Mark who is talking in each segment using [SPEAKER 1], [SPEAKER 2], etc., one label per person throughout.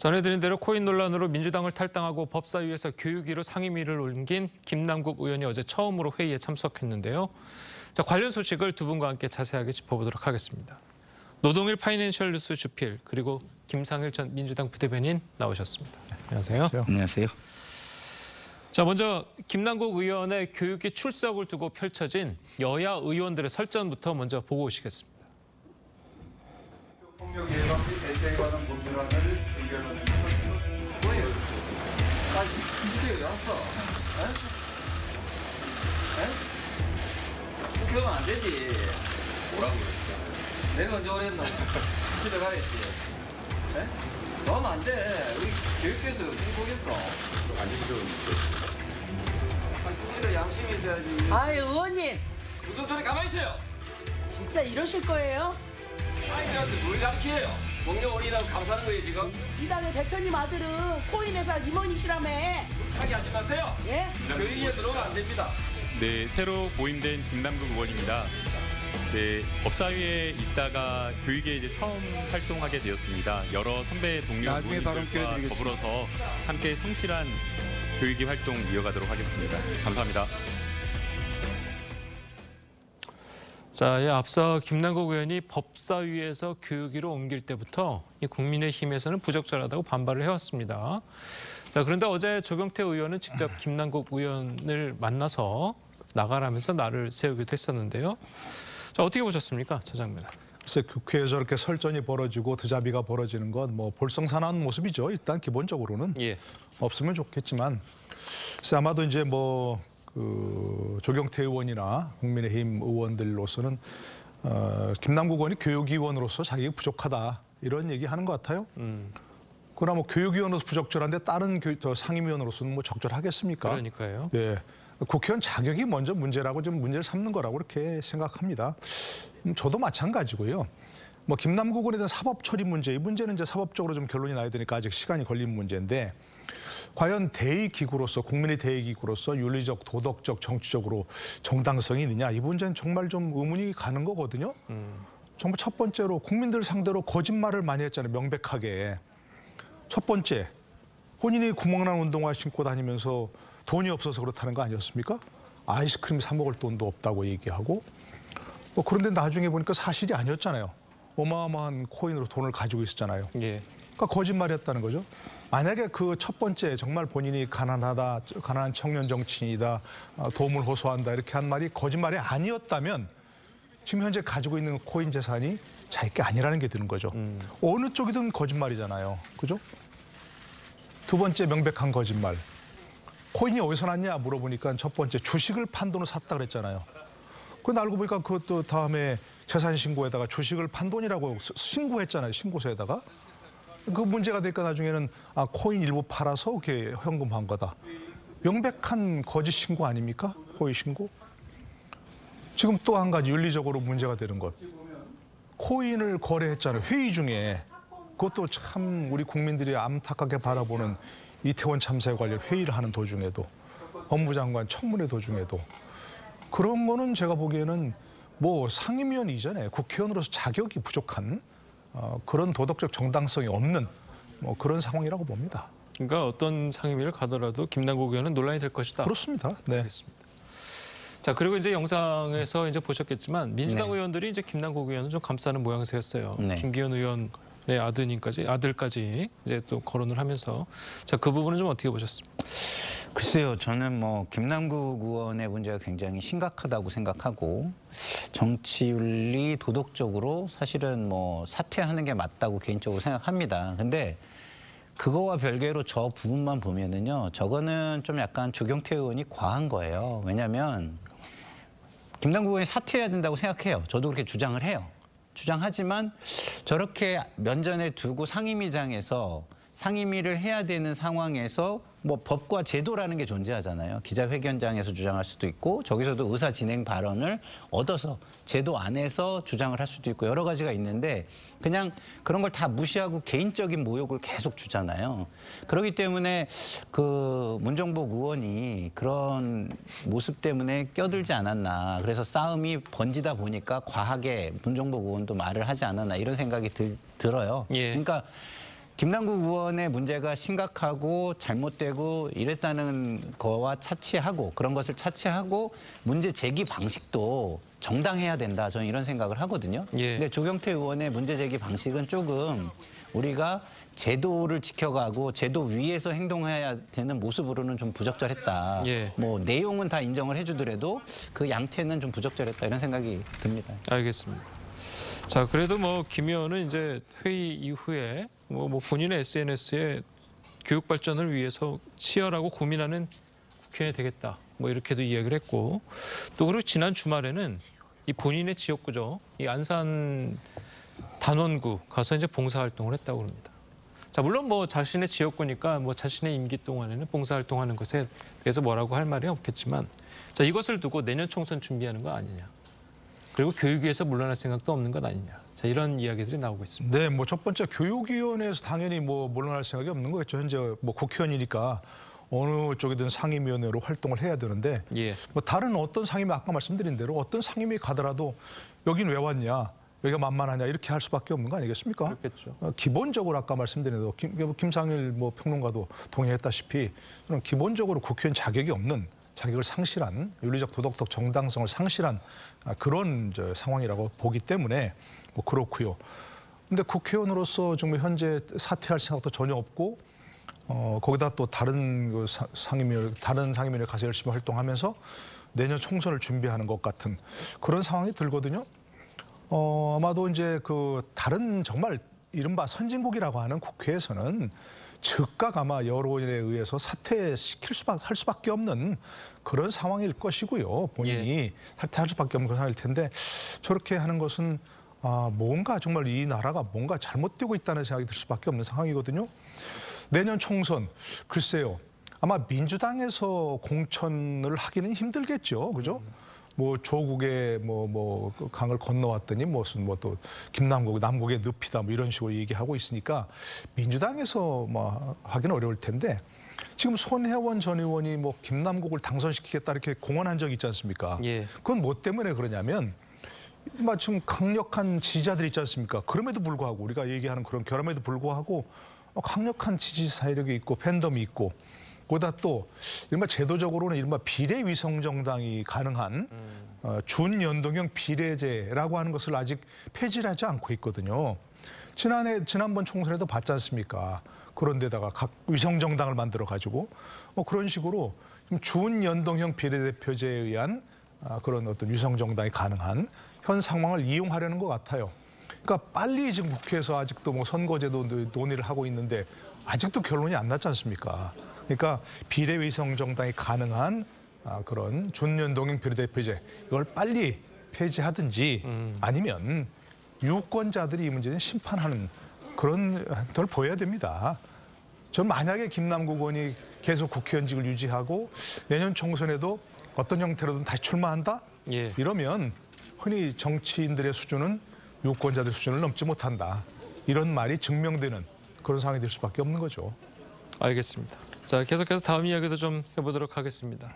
[SPEAKER 1] 전해드린 대로 코인 논란으로 민주당을 탈당하고 법사위에서 교육위로 상임위를 옮긴 김남국 의원이 어제 처음으로 회의에 참석했는데요. 자, 관련 소식을 두 분과 함께 자세하게 짚어보도록 하겠습니다. 노동일 파이낸셜 뉴스 주필 그리고 김상일 전 민주당 부대변인 나오셨습니다. 안녕하세요.
[SPEAKER 2] 안녕하세요.
[SPEAKER 1] 자, 먼저 김남국 의원의 교육위 출석을 두고 펼쳐진 여야 의원들의 설전부터 먼저 보고 오시겠습니다.
[SPEAKER 3] 폭력 예방 및 대처에 관한 문제란을 의견하는 것은 뭐예요? 이게 왔어? 그러면 안 되지. 뭐라고 그랬어? 내가 언제 그랬노? 집에 가랬지. 너하면 안 돼. 우리 교육계에서 어떻게 보겠어? 안 되죠. 우리도 양심이 있어야지.
[SPEAKER 4] 아이 의원님
[SPEAKER 3] 무슨 소리 가만히 있어요.
[SPEAKER 4] 진짜 이러실 거예요?
[SPEAKER 3] 아이들한테 뭘 가르쳐요? 동료 어린이라고 감사하는 거예요 지금?
[SPEAKER 4] 이 당의 대표님 아들은 코인 회사 임원이시라며.
[SPEAKER 3] 사기 하지 마세요.
[SPEAKER 4] 예?
[SPEAKER 3] 교육위에 들어오면 안 됩니다.
[SPEAKER 5] 네, 새로 보임된 김남국 의원입니다. 네, 법사위에 있다가 교육에 이제 처음 활동하게 되었습니다. 여러 선배 동료 의원들과 더불어서 함께 성실한 교육위 활동 이어가도록 하겠습니다. 감사합니다.
[SPEAKER 1] 자, 앞서 김남국 의원이 법사위에서 교육위로 옮길 때부터 이 국민의힘에서는 부적절하다고 반발을 해왔습니다. 자, 그런데 어제 조경태 의원은 직접 김남국 의원을 만나서 나가라면서 날을 세우기도 했었는데요. 자, 어떻게 보셨습니까, 저 장면?
[SPEAKER 6] 글쎄, 국회에서 이렇게 설전이 벌어지고 드자비가 벌어지는 건 뭐 볼썽사나운 모습이죠. 일단 기본적으로는 없으면 좋겠지만, 글쎄 아마도 이제 조경태 의원이나 국민의힘 의원들로서는 김남국 의원이 교육위원으로서 자기가 부족하다 이런 얘기하는 것 같아요. 그러나 뭐 교육위원으로서 부적절한데 다른 상임위원으로서는 뭐 적절하겠습니까?
[SPEAKER 1] 그러니까요.
[SPEAKER 6] 네. 국회의원 자격이 먼저 문제라고 좀 문제를 삼는 거라고 이렇게 생각합니다. 저도 마찬가지고요. 뭐 김남국 의원에 대한 사법 처리 문제, 이 문제는 이제 사법적으로 좀 결론이 나야 되니까 아직 시간이 걸리는 문제인데, 과연 대의기구로서, 국민의 대의기구로서 윤리적, 도덕적, 정치적으로 정당성이 있느냐, 이 문제는 정말 좀 의문이 가는 거거든요. 정말 첫 번째로 국민들 상대로 거짓말을 많이 했잖아요, 명백하게. 첫 번째, 본인이 구멍난 운동화 신고 다니면서 돈이 없어서 그렇다는 거 아니었습니까? 아이스크림 사 먹을 돈도 없다고 얘기하고. 그런데 나중에 보니까 사실이 아니었잖아요. 어마어마한 코인으로 돈을 가지고 있었잖아요. 그러니까 거짓말이었다는 거죠. 만약에 그 첫 번째 정말 본인이 가난하다, 가난한 청년 정치인이다, 도움을 호소한다 이렇게 한 말이 거짓말이 아니었다면 지금 현재 가지고 있는 코인 재산이 자기 게 아니라는 게 드는 거죠. 어느 쪽이든 거짓말이잖아요. 그죠? 두 번째 명백한 거짓말. 코인이 어디서 났냐 물어보니까 첫 번째 주식을 판 돈을 샀다 그랬잖아요. 그런데 알고 보니까 그것도 다음에 재산 신고에다가 주식을 판 돈이라고 신고했잖아요. 신고서에다가. 그 문제가 되니까 나중에는 코인 일부 팔아서 이렇게 현금한 거다. 명백한 거짓 신고 아닙니까? 코인 신고. 지금 또 한 가지 윤리적으로 문제가 되는 것. 코인을 거래했잖아요. 회의 중에. 그것도 참 우리 국민들이 안타깝게 바라보는 이태원 참사에 관련 회의를 하는 도중에도, 법무장관 청문회 도중에도. 그런 거는 제가 보기에는 뭐 상임위원 이전에 국회의원으로서 자격이 부족한 그런 도덕적 정당성이 없는 뭐 그런 상황이라고 봅니다.
[SPEAKER 1] 그러니까 어떤 상임위를 가더라도 김남국 의원은 논란이 될 것이다.
[SPEAKER 6] 그렇습니다. 네.
[SPEAKER 1] 알겠습니다. 자, 그리고 이제 영상에서 이제 보셨겠지만 민주당 의원들이 이제 김남국 의원을 좀 감싸는 모양새였어요. 김기현 의원 아들까지 이제 또 거론을 하면서, 자, 그 부분은 좀 어떻게 보셨습니까?
[SPEAKER 2] 글쎄요, 저는 뭐 김남국 의원의 문제가 굉장히 심각하다고 생각하고, 정치윤리 도덕적으로 사실은 뭐 사퇴하는 게 맞다고 개인적으로 생각합니다. 근데 그거와 별개로 저 부분만 보면은요, 저거는 좀 약간 조경태 의원이 과한 거예요. 왜냐하면 김남국 의원이 사퇴해야 된다고 생각해요. 저도 그렇게 주장을 해요. 주장하지만 저렇게 면전에 두고 상임위장에서 상임위를 해야 되는 상황에서 뭐 법과 제도라는 게 존재하잖아요. 기자회견장에서 주장할 수도 있고, 저기서도 의사 진행 발언을 얻어서 제도 안에서 주장을 할 수도 있고, 여러 가지가 있는데 그냥 그런 걸 다 무시하고 개인적인 모욕을 계속 주잖아요. 그렇기 때문에 그 문정복 의원이 그런 모습 때문에 껴들지 않았나, 그래서 싸움이 번지다 보니까 과하게 문정복 의원도 말을 하지 않았나, 이런 생각이 들어요. 그러니까 김남국 의원의 문제가 심각하고 잘못되고 이랬다는 거와 차치하고 그런 것을 차치하고 문제 제기 방식도 정당해야 된다. 저는 이런 생각을 하거든요.
[SPEAKER 1] 예.
[SPEAKER 2] 근데 조경태 의원의 문제 제기 방식은 조금 우리가 제도를 지켜가고 제도 위에서 행동해야 되는 모습으로는 좀 부적절했다.
[SPEAKER 1] 예.
[SPEAKER 2] 뭐 내용은 다 인정을 해주더라도 그 양태는 좀 부적절했다 이런 생각이 듭니다.
[SPEAKER 1] 알겠습니다. 자, 그래도 뭐 김 의원은 이제 회의 이후에 뭐 본인의 SNS에 교육 발전을 위해서 치열하고 고민하는 국회의원이 되겠다. 뭐 이렇게도 이야기를 했고 또 그리고 지난 주말에는 이 본인의 지역구죠. 이 안산 단원구 가서 이제 봉사활동을 했다고 합니다. 자, 물론 뭐 자신의 지역구니까 뭐 자신의 임기 동안에는 봉사활동하는 것에 대해서 뭐라고 할 말이 없겠지만 자, 이것을 두고 내년 총선 준비하는 거 아니냐. 그리고 교육위에서 물러날 생각도 없는 것 아니냐. 자, 이런 이야기들이 나오고 있습니다.
[SPEAKER 6] 네, 뭐 첫 번째 교육위원회에서 당연히 뭐 물러날 생각이 없는 거겠죠. 현재 뭐 국회의원이니까 어느 쪽이든 상임위원회로 활동을 해야 되는데
[SPEAKER 1] 예.
[SPEAKER 6] 뭐 다른 어떤 상임위 아까 말씀드린 대로 어떤 상임위 가더라도 여긴 왜 왔냐, 여기가 만만하냐 이렇게 할 수밖에 없는 거 아니겠습니까?
[SPEAKER 1] 그렇겠죠.
[SPEAKER 6] 기본적으로 아까 말씀드린 대로 김상일 뭐 평론가도 동의했다시피 저는 기본적으로 국회의원 자격이 없는 자격을 상실한 윤리적 도덕적 정당성을 상실한 그런 상황이라고 보기 때문에 뭐 그렇고요. 근데 국회의원으로서 정말 현재 사퇴할 생각도 전혀 없고 거기다 또 다른 상임위원회 가서 열심히 활동하면서 내년 총선을 준비하는 것 같은 그런 상황이 들거든요. 아마도 이제 그 다른 정말 이른바 선진국이라고 하는 국회에서는 즉각 아마 여론에 의해서 할 수밖에 없는 그런 상황일 것이고요. 본인이 사퇴할 수밖에 없는 그런 상황일 텐데 저렇게 하는 것은 뭔가 정말 이 나라가 뭔가 잘못되고 있다는 생각이 들 수밖에 없는 상황이거든요. 내년 총선 글쎄요. 아마 민주당에서 공천을 하기는 힘들겠죠, 그죠? 뭐 조국의 뭐 강을 건너왔더니 무슨 뭐 또 김남국 남국의 늪이다 뭐 이런 식으로 얘기하고 있으니까 민주당에서 뭐 하기는 어려울 텐데 지금 손혜원 전 의원이 뭐 김남국을 당선시키겠다 이렇게 공언한 적이 있지 않습니까?
[SPEAKER 1] 예.
[SPEAKER 6] 그건 뭐 때문에 그러냐면 지금 강력한 지지자들이 있지 않습니까? 그럼에도 불구하고 우리가 얘기하는 그런 결함에도 불구하고 강력한 지지 세력이 있고 팬덤이 있고 보다 또 이른바 제도적으로는 이른바 비례위성 정당이 가능한 준연동형 비례제라고 하는 것을 아직 폐지를 하지 않고 있거든요. 지난번 총선에도 봤지 않습니까? 그런데다가 각 위성 정당을 만들어 가지고 그런 식으로 준연동형 비례대표제에 의한 그런 어떤 위성 정당이 가능한 현 상황을 이용하려는 것 같아요. 그러니까 빨리 지금 국회에서 아직도 뭐 선거제도 논의를 하고 있는데 아직도 결론이 안 났지 않습니까? 그러니까 비례위성 정당이 가능한 그런 준연동형 비례대표제 이걸 빨리 폐지하든지 아니면 유권자들이 이 문제는 심판하는 그런 걸 보여야 됩니다. 전 만약에 김남국 의원이 계속 국회의원직을 유지하고 내년 총선에도 어떤 형태로든 다시 출마한다?
[SPEAKER 1] 예.
[SPEAKER 6] 이러면 흔히 정치인들의 수준은 유권자들의 수준을 넘지 못한다. 이런 말이 증명되는 그런 상황이 될 수밖에 없는 거죠.
[SPEAKER 1] 알겠습니다. 자, 계속해서 다음 이야기도 좀 해보도록 하겠습니다.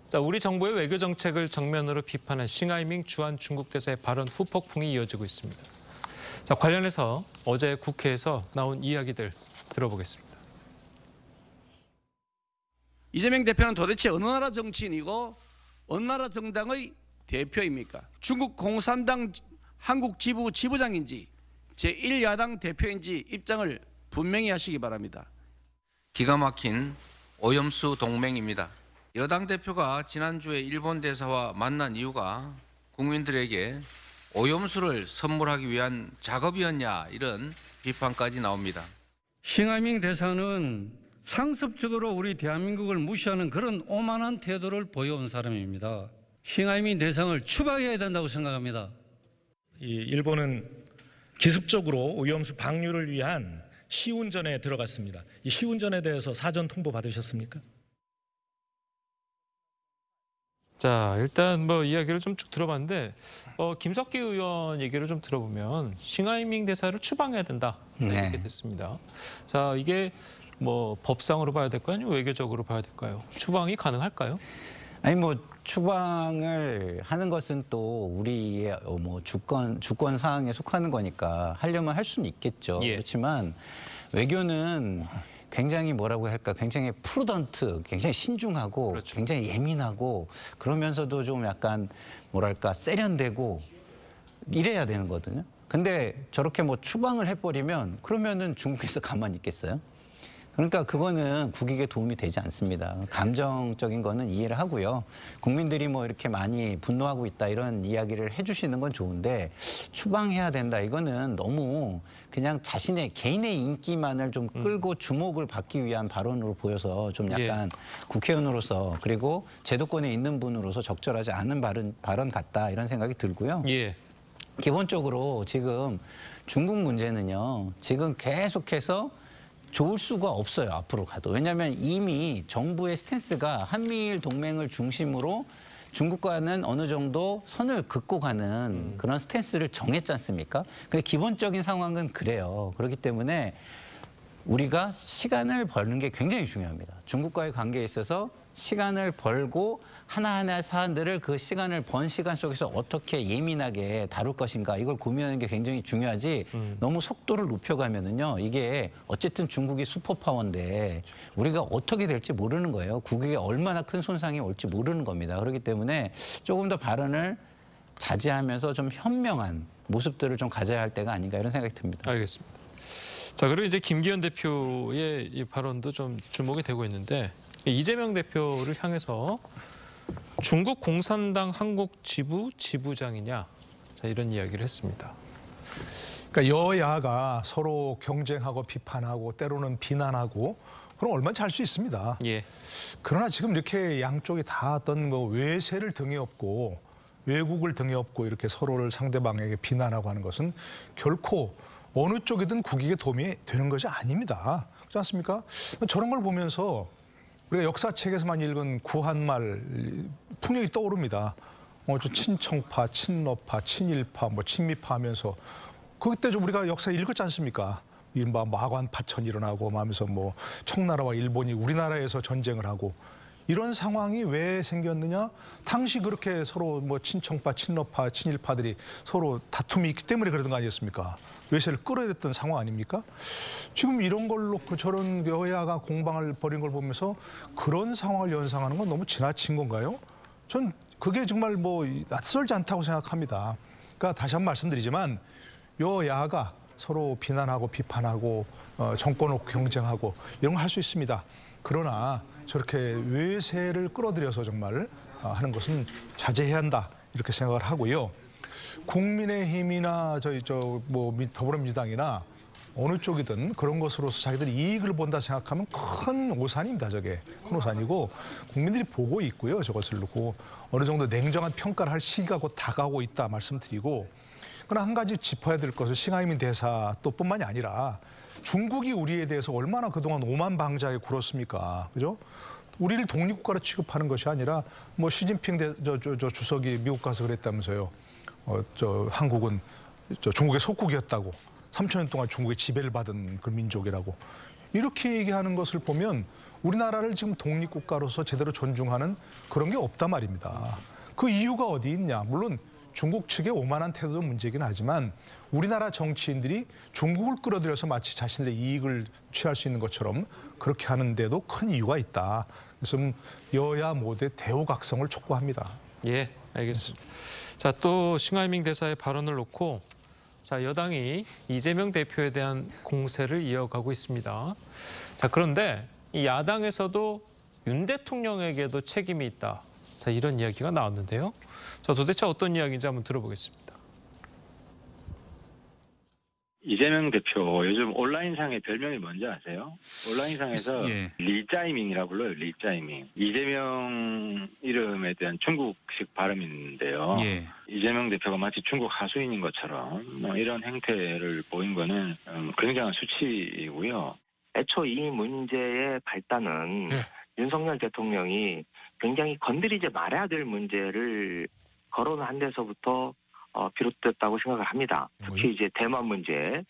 [SPEAKER 1] 자, 우리 정부의 외교 정책을 정면으로 비판한 싱하이밍 주한 중국 대사의 발언 후폭풍이 이어지고 있습니다. 자, 관련해서 어제 국회에서 나온 이야기들 들어보겠습니다.
[SPEAKER 7] 이재명 대표는 도대체 어느 나라 정치인이고 어느 나라 정당의 대표입니까? 중국 공산당 한국 지부 지부장인지 제1야당 대표인지 입장을 분명히 하시기 바랍니다.
[SPEAKER 8] 기가 막힌 오염수 동맹입니다. 여당 대표가 지난주에 일본 대사와 만난 이유가 국민들에게 오염수를 선물하기 위한 작업이었냐 이런 비판까지 나옵니다.
[SPEAKER 9] 싱하이밍 대사는 상습적으로 우리 대한민국을 무시하는 그런 오만한 태도를 보여온 사람입니다. 싱하이밍 대상을 추방해야 된다고 생각합니다.
[SPEAKER 10] 일본은 기습적으로 오염수 방류를 위한 시운전에 들어갔습니다. 이 시운전에 대해서 사전 통보 받으셨습니까?
[SPEAKER 1] 자, 일단 뭐 이야기를 좀 쭉 들어봤는데 김석기 의원 얘기를 좀 들어보면 싱하이밍 대사를 추방해야 된다 이렇게 됐습니다. 자, 이게 뭐 법상으로 봐야 될까요? 아니면 외교적으로 봐야 될까요? 추방이 가능할까요?
[SPEAKER 2] 아니 뭐 추방을 하는 것은 또 우리의 뭐 주권 사항에 속하는 거니까 하려면 할 수는 있겠죠.
[SPEAKER 1] 예.
[SPEAKER 2] 그렇지만 외교는 굉장히 뭐라고 할까, 굉장히 프루던트, 굉장히 신중하고
[SPEAKER 1] 그렇죠.
[SPEAKER 2] 굉장히 예민하고 그러면서도 좀 약간 뭐랄까 세련되고 이래야 되는 거거든요. 근데 저렇게 뭐 추방을 해버리면 그러면은 중국에서 가만히 있겠어요? 그러니까 그거는 국익에 도움이 되지 않습니다. 감정적인 거는 이해를 하고요. 국민들이 뭐 이렇게 많이 분노하고 있다 이런 이야기를 해주시는 건 좋은데 추방해야 된다 이거는 너무 그냥 자신의 개인의 인기만을 좀 끌고 주목을 받기 위한 발언으로 보여서 좀 약간 국회의원으로서 그리고 제도권에 있는 분으로서 적절하지 않은 발언 같다 이런 생각이 들고요.
[SPEAKER 1] 예.
[SPEAKER 2] 기본적으로 지금 중국 문제는요. 지금 계속해서 좋을 수가 없어요. 앞으로 가도. 왜냐하면 이미 정부의 스탠스가 한미일 동맹을 중심으로 중국과는 어느 정도 선을 긋고 가는 그런 스탠스를 정했지 않습니까? 근데 기본적인 상황은 그래요. 그렇기 때문에 우리가 시간을 버는 게 굉장히 중요합니다. 중국과의 관계에 있어서 시간을 벌고 하나하나의 사안들을 그 시간을 번 시간 속에서 어떻게 예민하게 다룰 것인가 이걸 고민하는 게 굉장히 중요하지 너무 속도를 높여가면은요 이게 어쨌든 중국이 슈퍼파워인데 우리가 어떻게 될지 모르는 거예요. 국익에 얼마나 큰 손상이 올지 모르는 겁니다. 그렇기 때문에 조금 더 발언을 자제하면서 좀 현명한 모습들을 좀 가져야 할 때가 아닌가 이런 생각이 듭니다.
[SPEAKER 1] 알겠습니다. 자, 그리고 이제 김기현 대표의 이 발언도 좀 주목이 되고 있는데 이재명 대표를 향해서 중국 공산당 한국 지부 지부장이냐, 자 이런 이야기를 했습니다.
[SPEAKER 6] 그러니까 여야가 서로 경쟁하고 비판하고 때로는 비난하고 그럼 얼마나 잘 수 있습니다.
[SPEAKER 1] 예.
[SPEAKER 6] 그러나 지금 이렇게 양쪽이 다 어떤 뭐 외세를 등에 업고 외국을 등에 업고 이렇게 서로를 상대방에게 비난하고 하는 것은 결코 어느 쪽이든 국익에 도움이 되는 것이 아닙니다. 그렇지 않습니까? 저런 걸 보면서 우리가 역사책에서만 읽은 구한말 풍경이 떠오릅니다. 저 친청파, 친러파, 친일파, 뭐 친미파 하면서 그때 좀 우리가 역사 읽었지 않습니까? 이른바 마관 파천이 일어나고 하면서 뭐 청나라와 일본이 우리나라에서 전쟁을 하고 이런 상황이 왜 생겼느냐? 당시 그렇게 서로 뭐 친청파, 친러파, 친일파들이 서로 다툼이 있기 때문에 그러던 거 아니었습니까? 외세를 끌어야 됐던 상황 아닙니까? 지금 이런 걸로 저런 여야가 공방을 벌인 걸 보면서 그런 상황을 연상하는 건 너무 지나친 건가요? 전 그게 정말 뭐 낯설지 않다고 생각합니다. 그러니까 다시 한 번 말씀드리지만 여야가 서로 비난하고 비판하고 정권을 경쟁하고 이런 거 할 수 있습니다. 그러나 저렇게 외세를 끌어들여서 정말 하는 것은 자제해야 한다 이렇게 생각을 하고요. 국민의힘이나 뭐 더불어민주당이나 어느 쪽이든 그런 것으로서 자기들이 이익을 본다 생각하면 큰 오산입니다. 저게 큰 오산이고 국민들이 보고 있고요. 저것을 놓고 어느 정도 냉정한 평가를 할 시기가 곧 다가오고 있다 말씀드리고 그러나 한 가지 짚어야 될 것은 싱하이민 대사 또 뿐만이 아니라 중국이 우리에 대해서 얼마나 그동안 오만방자하게 굴었습니까? 그죠? 우리를 독립국가로 취급하는 것이 아니라 뭐 시진핑 주석이 미국 가서 그랬다면서요. 한국은 중국의 속국이었다고 3,000년 동안 중국의 지배를 받은 그 민족이라고 이렇게 얘기하는 것을 보면 우리나라를 지금 독립국가로서 제대로 존중하는 그런 게 없단 말입니다. 그 이유가 어디 있냐? 물론 중국 측의 오만한 태도도 문제이긴 하지만 우리나라 정치인들이 중국을 끌어들여서 마치 자신들의 이익을 취할 수 있는 것처럼 그렇게 하는데도 큰 이유가 있다. 그래서 여야 모두의 대우각성을 촉구합니다.
[SPEAKER 1] 예, 알겠습니다. 자, 또 싱하이밍 대사의 발언을 놓고 자, 여당이 이재명 대표에 대한 공세를 이어가고 있습니다. 자, 그런데 이 야당에서도 윤 대통령에게도 책임이 있다. 자, 이런 이야기가 나왔는데요. 자, 도대체 어떤 이야기인지 한번 들어보겠습니다.
[SPEAKER 11] 이재명 대표 요즘 온라인상의 별명이 뭔지 아세요? 온라인상에서
[SPEAKER 2] 예.
[SPEAKER 11] 리짜이밍이라고 불러요. 리짜이밍. 이재명 이름에 대한 중국식 발음인데요.
[SPEAKER 2] 예.
[SPEAKER 11] 이재명 대표가 마치 중국 하수인인 것처럼 뭐 이런 행태를 보인 거는 굉장한 수치이고요.
[SPEAKER 12] 애초 이 문제의 발단은 윤석열 대통령이 굉장히 건드리지 말아야 될 문제를 거론한 데서부터 비롯됐다고 생각을 합니다. 특히 이제 대만 문제,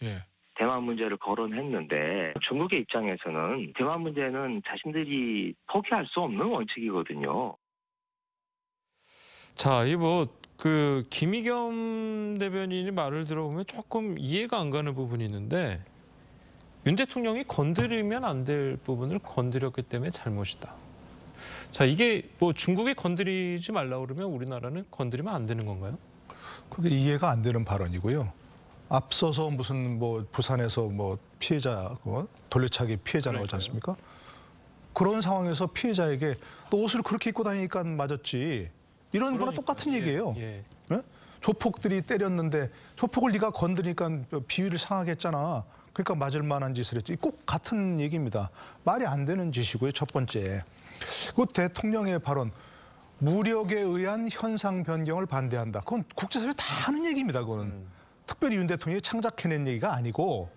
[SPEAKER 12] 대만 문제를 거론했는데 중국의 입장에서는 대만 문제는 자신들이 포기할 수 없는 원칙이거든요.
[SPEAKER 1] 자, 이 그 김의겸 대변인의 말을 들어보면 조금 이해가 안 가는 부분이 있는데 윤 대통령이 건드리면 안 될 부분을 건드렸기 때문에 잘못이다. 자, 이게 뭐 중국이 건드리지 말라고 그러면 우리나라는 건드리면 안 되는 건가요?
[SPEAKER 6] 그게 이해가 안 되는 발언이고요. 앞서서 무슨 뭐 부산에서 뭐 피해자 돌려차기 피해자 나오지 않습니까? 그런 상황에서 피해자에게 또 옷을 그렇게 입고 다니니까 맞았지. 이런 거랑 똑같은 얘기예요. 예? 조폭들이 때렸는데 조폭을 네가 건드리니까 비위를 상하게 했잖아. 그러니까 맞을 만한 짓을 했지. 꼭 같은 얘기입니다. 말이 안 되는 짓이고요. 첫 번째. 그 대통령의 발언. 무력에 의한 현상 변경을 반대한다. 그건 국제사회 다 하는 얘기입니다. 그거는. 특별히 윤 대통령이 창작해낸 얘기가 아니고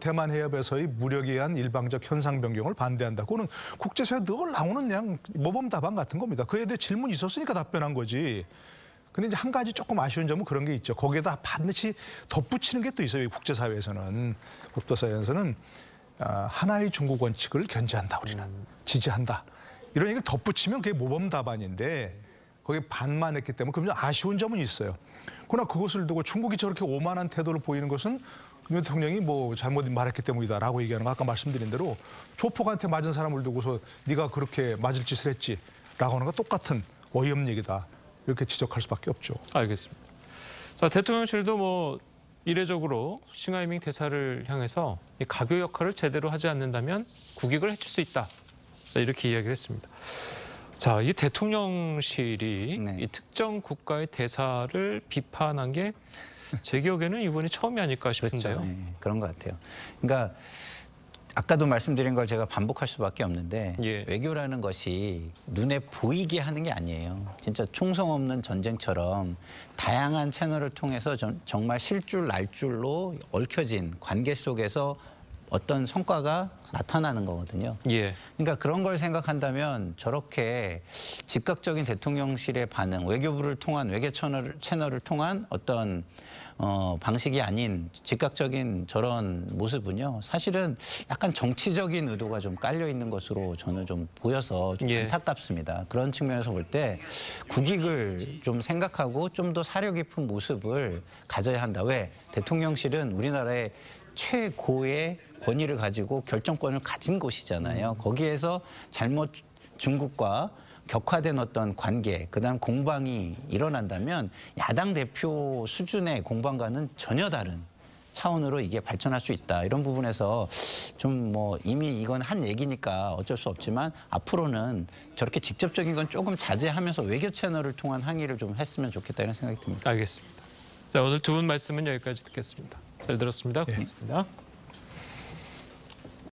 [SPEAKER 6] 대만 해협에서의 무력에 의한 일방적 현상 변경을 반대한다. 그거는 국제사회 늘 나오는 그냥 모범 답안 같은 겁니다. 그에 대해 질문이 있었으니까 답변한 거지. 근데 이제 한 가지 조금 아쉬운 점은 그런 게 있죠. 거기에다 반드시 덧붙이는 게 또 있어요. 국제사회에서는. 국제사회에서는 하나의 중국 원칙을 견지한다. 우리는. 지지한다. 이런 얘기를 덧붙이면 그게 모범 답안인데 거기에 반만 했기 때문에 그럼 좀 아쉬운 점은 있어요. 그러나 그것을 두고 중국이 저렇게 오만한 태도를 보이는 것은 윤 대통령이 뭐 잘못 말했기 때문이다라고 얘기하는 거 아까 말씀드린 대로 조폭한테 맞은 사람을 두고서 네가 그렇게 맞을 짓을 했지라고 하는 거 똑같은 어이없는 얘기다. 이렇게 지적할 수밖에 없죠.
[SPEAKER 1] 알겠습니다. 자, 대통령실도 뭐 이례적으로 싱하이밍 대사를 향해서 이 가교 역할을 제대로 하지 않는다면 국익을 해칠 수 있다. 이렇게 이야기를 했습니다. 자, 이 대통령실이 이 특정 국가의 대사를 비판한 게 제 기억에는 이번이 처음이 아닐까 싶은데요.
[SPEAKER 2] 그렇죠. 네, 그런 것 같아요. 그러니까 아까도 말씀드린 걸 제가 반복할 수밖에 없는데 외교라는 것이 눈에 보이게 하는 게 아니에요. 진짜 총성 없는 전쟁처럼 다양한 채널을 통해서 정말 실줄 날줄로 얽혀진 관계 속에서 어떤 성과가 나타나는 거거든요. 그러니까 그런 걸 생각한다면 저렇게 즉각적인 대통령실의 반응, 외교부를 통한 외교 채널을 통한 어떤 방식이 아닌 즉각적인 저런 모습은요. 사실은 약간 정치적인 의도가 좀 깔려 있는 것으로 저는 좀 보여서 좀 안타깝습니다. 그런 측면에서 볼 때 국익을 좀 생각하고 좀 더 사려 깊은 모습을 가져야 한다. 왜? 대통령실은 우리나라의 최고의 권위를 가지고 결정권을 가진 곳이잖아요. 거기에서 잘못 중국과 격화된 어떤 관계, 그다음 공방이 일어난다면 야당 대표 수준의 공방과는 전혀 다른 차원으로 이게 발전할 수 있다. 이런 부분에서 좀 뭐 이미 이건 한 얘기니까 어쩔 수 없지만 앞으로는 저렇게 직접적인 건 조금 자제하면서 외교 채널을 통한 항의를 좀 했으면 좋겠다 이런 생각이 듭니다.
[SPEAKER 1] 알겠습니다. 자, 오늘 두 분 말씀은 여기까지 듣겠습니다. 잘 들었습니다. 고맙습니다.